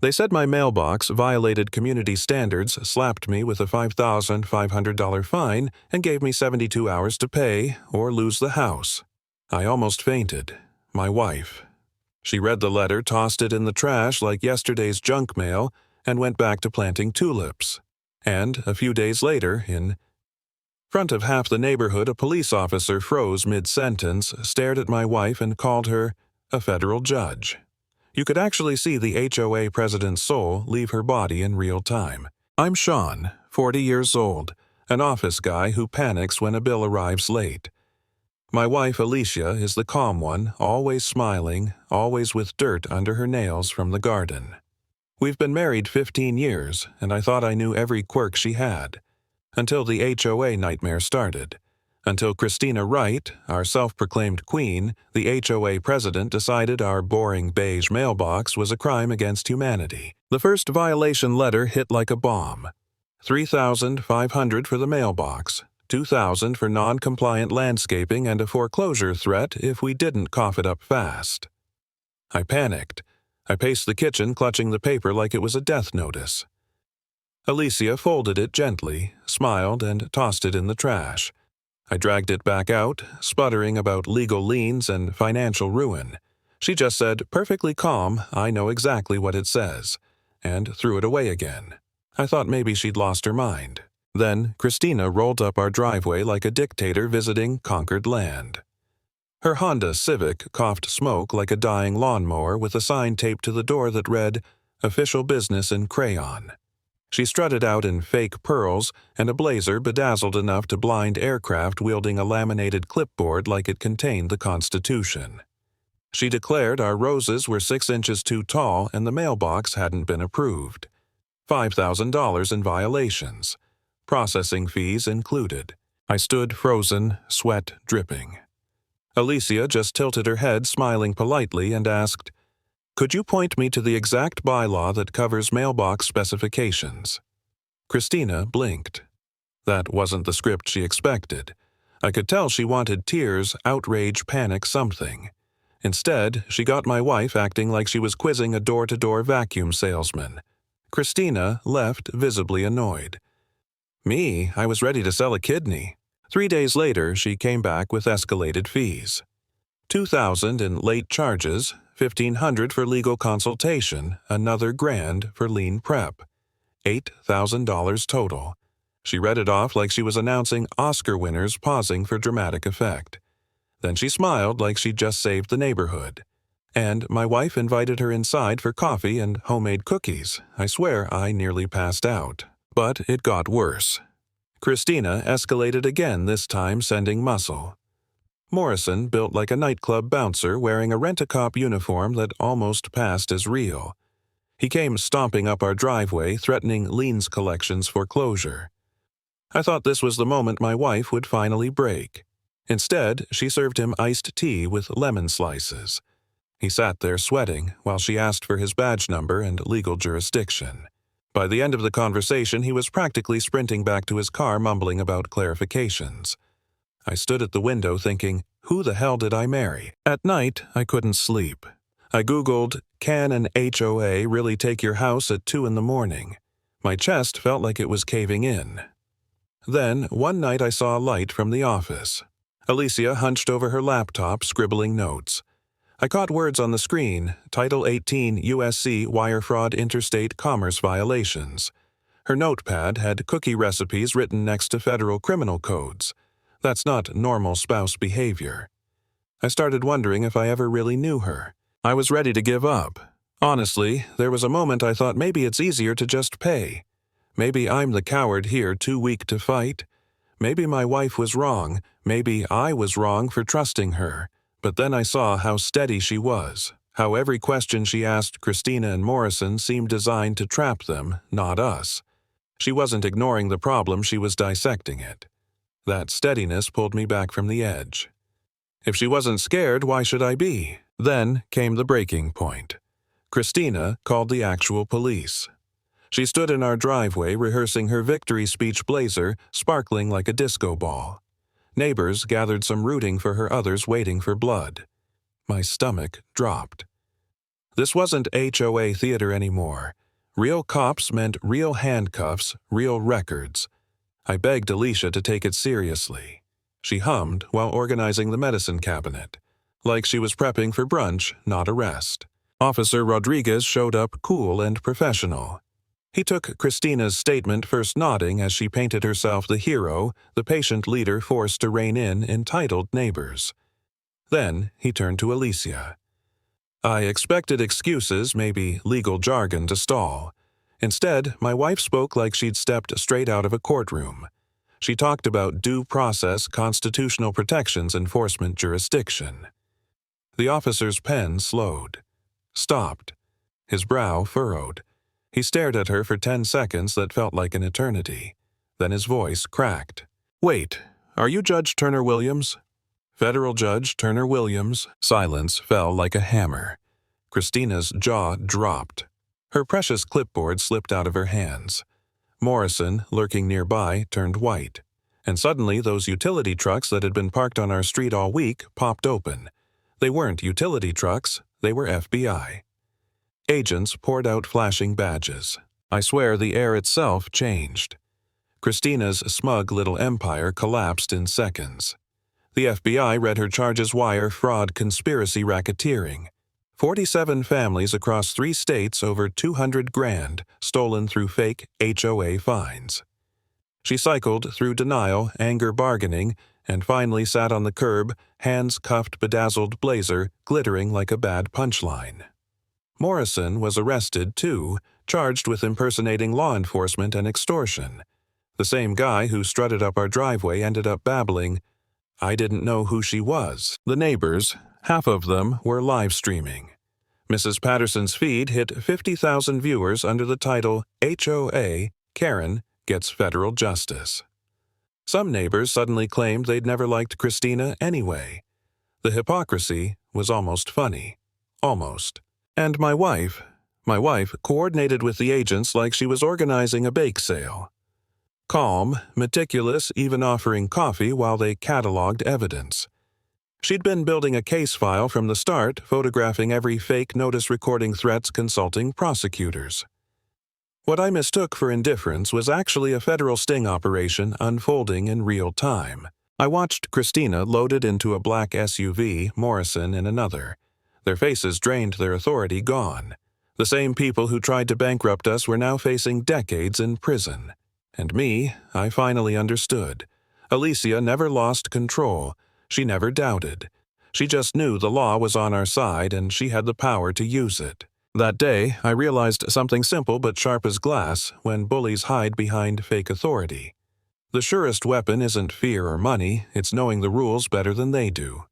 They said my mailbox violated community standards, slapped me with a $5,500 fine, and gave me 72 hours to pay or lose the house. I almost fainted. My wife. She read the letter, tossed it in the trash like yesterday's junk mail, and went back to planting tulips. And, a few days later, in front of half the neighborhood, a police officer froze mid-sentence, stared at my wife, and called her a federal judge. You could actually see the HOA president's soul leave her body in real time. I'm Sean, 40 years old, an office guy who panics when a bill arrives late. My wife, Alicia, is the calm one, always smiling, always with dirt under her nails from the garden. We've been married 15 years, and I thought I knew every quirk she had. Until the HOA nightmare started. Until Christina Wright, our self-proclaimed queen, the HOA president, decided our boring beige mailbox was a crime against humanity. The first violation letter hit like a bomb. $3,500 for the mailbox, $2,000 for non-compliant landscaping, and a foreclosure threat if we didn't cough it up fast. I panicked. I paced the kitchen, clutching the paper like it was a death notice. Alicia folded it gently, smiled, and tossed it in the trash. I dragged it back out, sputtering about legal liens and financial ruin. She just said, perfectly calm, I know exactly what it says, and threw it away again. I thought maybe she'd lost her mind. Then Christina rolled up our driveway like a dictator visiting conquered land. Her Honda Civic coughed smoke like a dying lawnmower with a sign taped to the door that read, Official Business in crayon. She strutted out in fake pearls and a blazer bedazzled enough to blind aircraft wielding a laminated clipboard like it contained the Constitution. She declared our roses were 6 inches too tall and the mailbox hadn't been approved. $5,000 in violations. Processing fees included. I stood frozen, sweat dripping. Alicia just tilted her head, smiling politely, and asked, Could you point me to the exact bylaw that covers mailbox specifications? Christina blinked. That wasn't the script she expected. I could tell she wanted tears, outrage, panic, something. Instead, she got my wife acting like she was quizzing a door-to-door vacuum salesman. Christina left visibly annoyed. Me, I was ready to sell a kidney. 3 days later, she came back with escalated fees. $2,000 in late charges, $1,500 for legal consultation, another $1,000 for lien prep. $8,000 total. She read it off like she was announcing Oscar winners pausing for dramatic effect. Then she smiled like she'd just saved the neighborhood. And my wife invited her inside for coffee and homemade cookies. I swear I nearly passed out. But it got worse. Christina escalated again, this time sending muscle. Morrison, built like a nightclub bouncer wearing a rent-a-cop uniform that almost passed as real. He came stomping up our driveway, threatening liens collections foreclosure. I thought this was the moment my wife would finally break. Instead, she served him iced tea with lemon slices. He sat there sweating while she asked for his badge number and legal jurisdiction. By the end of the conversation, he was practically sprinting back to his car, mumbling about clarifications. I stood at the window thinking, who the hell did I marry? At night, I couldn't sleep. I Googled, can an HOA really take your house at 2 a.m? My chest felt like it was caving in. Then, one night I saw a light from the office. Alicia hunched over her laptop, scribbling notes. I caught words on the screen, Title 18 USC Wire Fraud Interstate Commerce Violations. Her notepad had cookie recipes written next to federal criminal codes. That's not normal spouse behavior. I started wondering if I ever really knew her. I was ready to give up. Honestly, there was a moment I thought maybe it's easier to just pay. Maybe I'm the coward here, too weak to fight. Maybe my wife was wrong. Maybe I was wrong for trusting her. But then I saw how steady she was, how every question she asked Christina and Morrison seemed designed to trap them, not us. She wasn't ignoring the problem, she was dissecting it. That steadiness pulled me back from the edge. If she wasn't scared, why should I be? Then came the breaking point. Christina called the actual police. She stood in our driveway rehearsing her victory speech blazer, sparkling like a disco ball. Neighbors gathered some rooting for her, others waiting for blood. My stomach dropped. This wasn't HOA theater anymore. Real cops meant real handcuffs, real records. I begged Alicia to take it seriously. She hummed while organizing the medicine cabinet, like she was prepping for brunch, not arrest. Officer Rodriguez showed up cool and professional. He took Christina's statement, first nodding as she painted herself the hero, the patient leader forced to rein in entitled neighbors. Then he turned to Alicia. I expected excuses, maybe legal jargon to stall. Instead, my wife spoke like she'd stepped straight out of a courtroom. She talked about due process, constitutional protections, enforcement jurisdiction. The officer's pen slowed. Stopped. His brow furrowed. He stared at her for 10 seconds that felt like an eternity. Then his voice cracked. "Wait, are you Judge Turner Williams?" Federal Judge Turner Williams. Silence fell like a hammer. Christina's jaw dropped. Her precious clipboard slipped out of her hands. Morrison, lurking nearby, turned white. And suddenly those utility trucks that had been parked on our street all week popped open. They weren't utility trucks, they were FBI. Agents poured out flashing badges. I swear the air itself changed. Christina's smug little empire collapsed in seconds. The FBI read her charges: wire fraud, conspiracy, racketeering. 47 families across 3 states, over 200 grand, stolen through fake HOA fines. She cycled through denial, anger, bargaining, and finally sat on the curb, hands cuffed, bedazzled blazer glittering like a bad punchline. Morrison was arrested, too, charged with impersonating law enforcement and extortion. The same guy who strutted up our driveway ended up babbling, "I didn't know who she was." The neighbors, half of them, were live streaming. Mrs. Patterson's feed hit 50,000 viewers under the title HOA Karen Gets Federal Justice. Some neighbors suddenly claimed they'd never liked Christina anyway. The hypocrisy was almost funny. Almost. And my wife coordinated with the agents like she was organizing a bake sale. Calm, meticulous, even offering coffee while they cataloged evidence. She'd been building a case file from the start, photographing every fake notice, recording threats, consulting prosecutors. What I mistook for indifference was actually a federal sting operation unfolding in real time. I watched Christina loaded into a black SUV, Morrison in another. Their faces drained, their authority gone. The same people who tried to bankrupt us were now facing decades in prison. And me, I finally understood. Alicia never lost control. She never doubted. She just knew the law was on our side and she had the power to use it. That day, I realized something simple but sharp as glass when bullies hide behind fake authority. The surest weapon isn't fear or money, it's knowing the rules better than they do.